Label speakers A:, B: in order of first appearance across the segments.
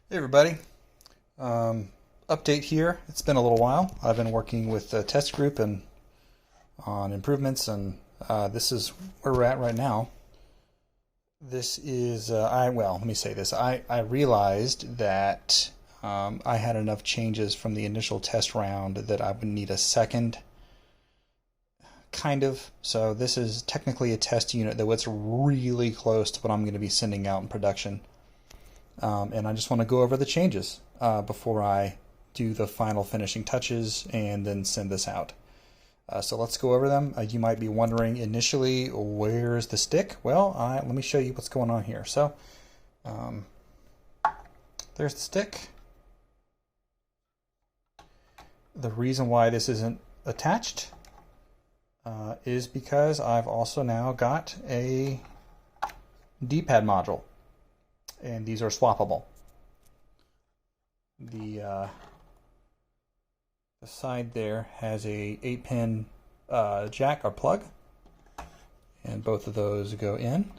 A: Hey everybody. Um, Update here. It's been a little while. I've been working with the test group and on improvements, and this is where we're at right now. This is let me say this. I realized that I had enough changes from the initial test round that I would need a second kind of. So this is technically a test unit, though it's really close to what I'm going to be sending out in production. And I just want to go over the changes before I do the final finishing touches and then send this out. So let's go over them. You might be wondering initially, where's the stick? Well, let me show you what's going on here. So um, there's the stick. The reason why this isn't attached is because I've also now got a D-pad module, and these are swappable. The side there has a 8-pin jack or plug, and both of those go in.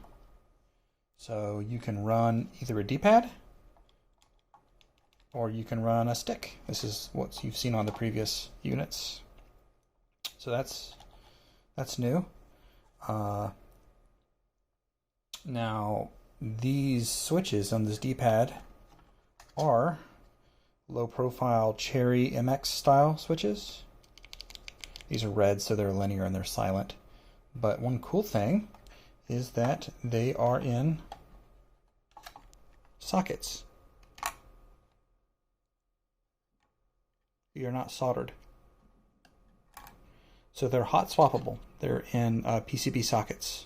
A: So you can run either a D-pad or you can run a stick. This is what you've seen on the previous units. So that's new. Now these switches on this D-pad are low-profile Cherry MX style switches. These are red, so they're linear and they're silent. But one cool thing is that they are in sockets. You're not soldered. So they're hot swappable. They're in PCB sockets.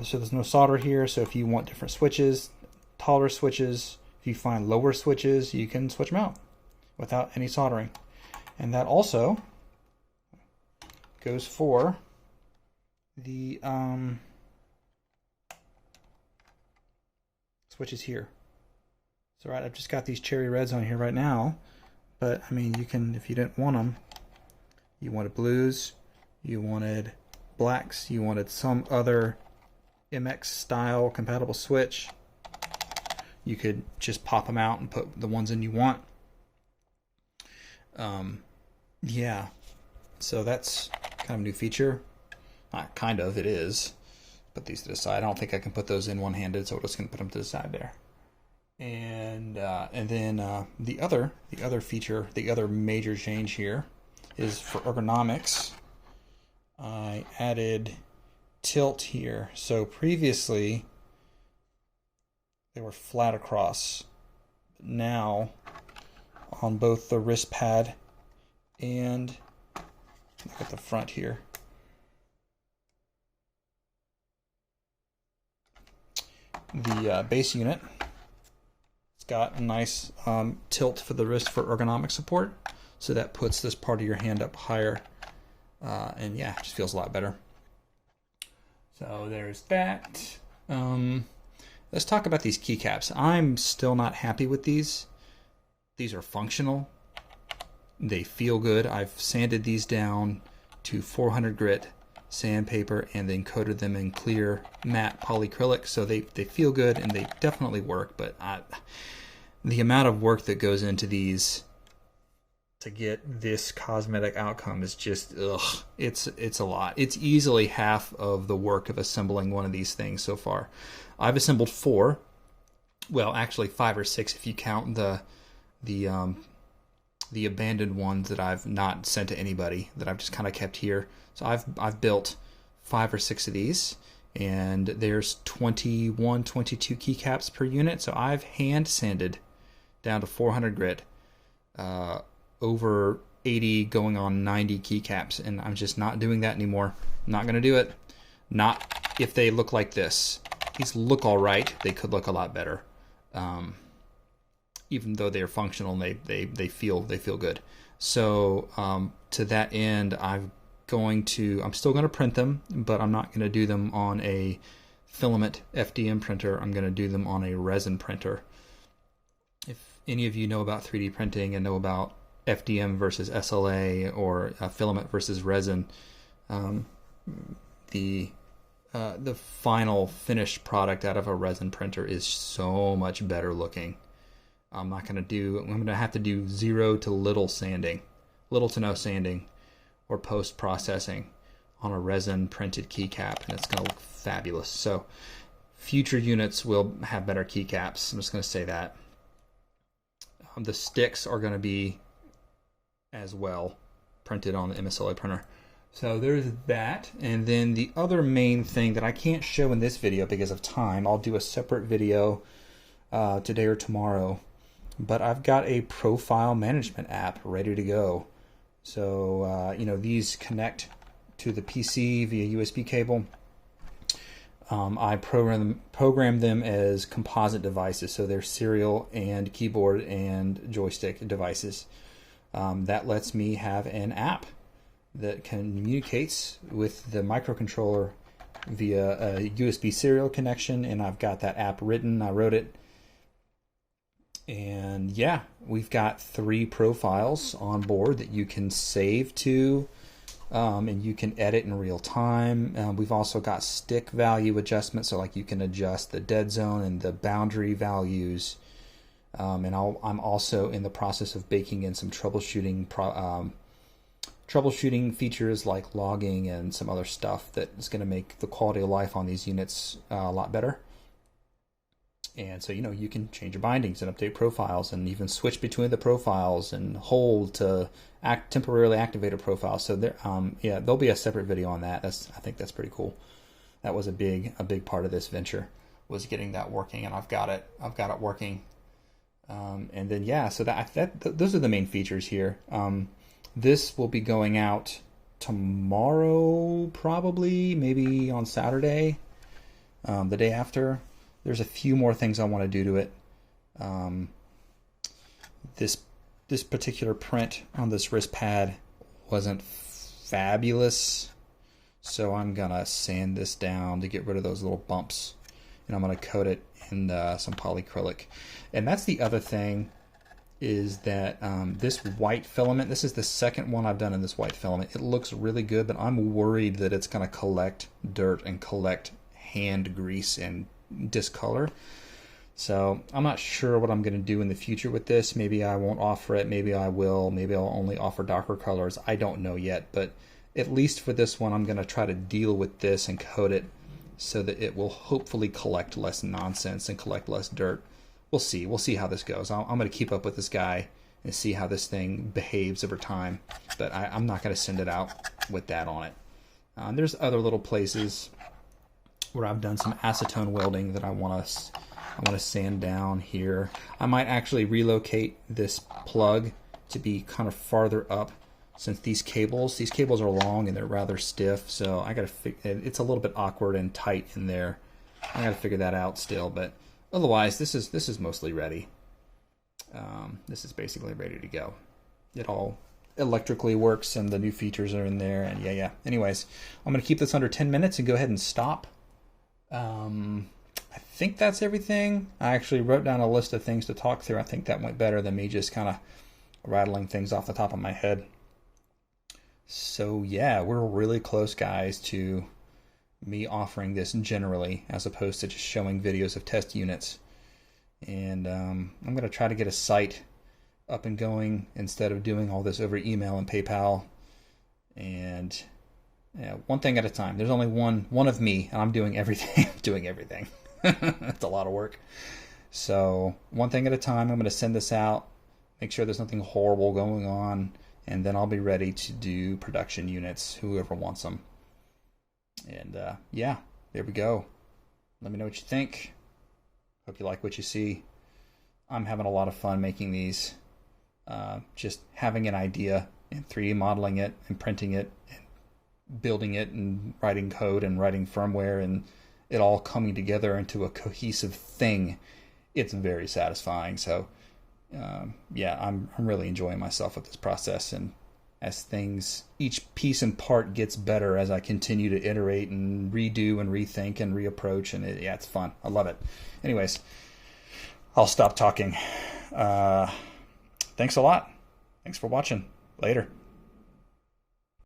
A: So there's no solder here, so if you want different switches, taller switches, if you find lower switches, you can switch them out without any soldering. And that also goes for the switches here. So right, I've just got these cherry reds on here right now, but I mean, you can, if you didn't want them, you wanted blues, you wanted blacks, you wanted some other MX style compatible switch, you could just pop them out and put the ones in you want. Yeah, so that's kind of a new feature. Not kind of, it is. Put these to the side. I don't think I can put those in one-handed, so we're just going to put them to the side there. And then the other feature, the other major change here is for ergonomics. I added tilt here. So previously they were flat across. Now on both the wrist pad and look at the front here, the base unit, it's got a nice tilt for the wrist for ergonomic support, so that puts this part of your hand up higher, and yeah, it just feels a lot better. So there's that. Let's talk about these keycaps. I'm still not happy with these. These are functional. They feel good. I've sanded these down to 400 grit sandpaper and then coated them in clear matte polyacrylic, so they feel good and they definitely work, but the amount of work that goes into these to get this cosmetic outcome is just, ugh, it's a lot. It's easily half of the work of assembling one of these things so far. I've assembled 4, well actually 5 or 6 if you count the abandoned ones that I've not sent to anybody, that I've just kind of kept here. So I've built 5 or 6 of these, and there's 21, 22 keycaps per unit. So I've hand sanded down to 400 grit, over 80 going on 90 keycaps, and I'm just not doing that anymore. I'm not going to do it. Not if they look like this. These look all right. They could look a lot better. Even though they're functional and they feel good. So to that end, I'm still going to print them, but I'm not going to do them on a filament FDM printer. I'm going to do them on a resin printer. If any of you know about 3D printing and know about FDM versus SLA or filament versus resin, the the final finished product out of a resin printer is so much better looking. I'm going to have to do zero to little sanding, little to no sanding or post processing on a resin printed keycap, and it's going to look fabulous. So future units will have better keycaps. I'm just going to say that. The sticks are going to be as well printed on the MSLA printer. So there's that. And then the other main thing that I can't show in this video because of time, I'll do a separate video today or tomorrow, but I've got a profile management app ready to go. So these connect to the PC via USB cable. I program them as composite devices, so they're serial and keyboard and joystick devices. That lets me have an app that communicates with the microcontroller via a USB serial connection, and I've got that app written. I wrote it. And yeah, we've got 3 profiles on board that you can save to, and you can edit in real time. We've also got stick value adjustment, so like you can adjust the dead zone and the boundary values. And I'm also in the process of baking in some troubleshooting features like logging and some other stuff that is going to make the quality of life on these units a lot better. And so, you can change your bindings and update profiles and even switch between the profiles and hold to temporarily activate a profile. So there, there'll be a separate video on that. I think that's pretty cool. That was a big part of this venture, was getting that working, and I've got it working. And then so those are the main features here. This will be going out tomorrow, probably, maybe on Saturday, the day after. There's a few more things I want to do to it. This particular print on this wrist pad wasn't fabulous, so I'm gonna sand this down to get rid of those little bumps, and I'm gonna coat it in some polyacrylic. And that's the other thing, is that this white filament, this is the second one I've done in this white filament. It looks really good, but I'm worried that it's going to collect dirt and collect hand grease and discolor. So I'm not sure what I'm going to do in the future with this. Maybe I won't offer it, maybe I will, maybe I'll only offer darker colors. I don't know yet, but at least for this one I'm going to try to deal with this and coat it so that it will hopefully collect less nonsense and collect less dirt. We'll see how this goes. I'm going to keep up with this guy and see how this thing behaves over time, but I'm not going to send it out with that on it. There's other little places where I've done some acetone welding that I want to sand down here. I might actually relocate this plug to be kind of farther up, since these cables are long and they're rather stiff, so I got to it's a little bit awkward and tight in there. I got to figure that out still, but otherwise this is mostly ready. This is basically ready to go. It all electrically works and the new features are in there, and yeah. Anyways, I'm going to keep this under 10 minutes and go ahead and stop. I think that's everything. I actually wrote down a list of things to talk through. I think that went better than me just kind of rattling things off the top of my head. So yeah, we're really close, guys, to me offering this generally as opposed to just showing videos of test units. And I'm going to try to get a site up and going instead of doing all this over email and PayPal. And one thing at a time. There's only one of me, and I'm doing everything. That's a lot of work. So one thing at a time. I'm going to send this out, make sure there's nothing horrible going on, and then I'll be ready to do production units, whoever wants them. And there we go. Let me know what you think. Hope you like what you see. I'm having a lot of fun making these. Just having an idea and 3D modeling it and printing it and building it and writing code and writing firmware and it all coming together into a cohesive thing. It's very satisfying. So I'm really enjoying myself with this process, and as each piece and part gets better as I continue to iterate and redo and rethink and reapproach, and it's fun. I love it. Anyways, I'll stop talking. Thanks a lot. Thanks for watching. Later.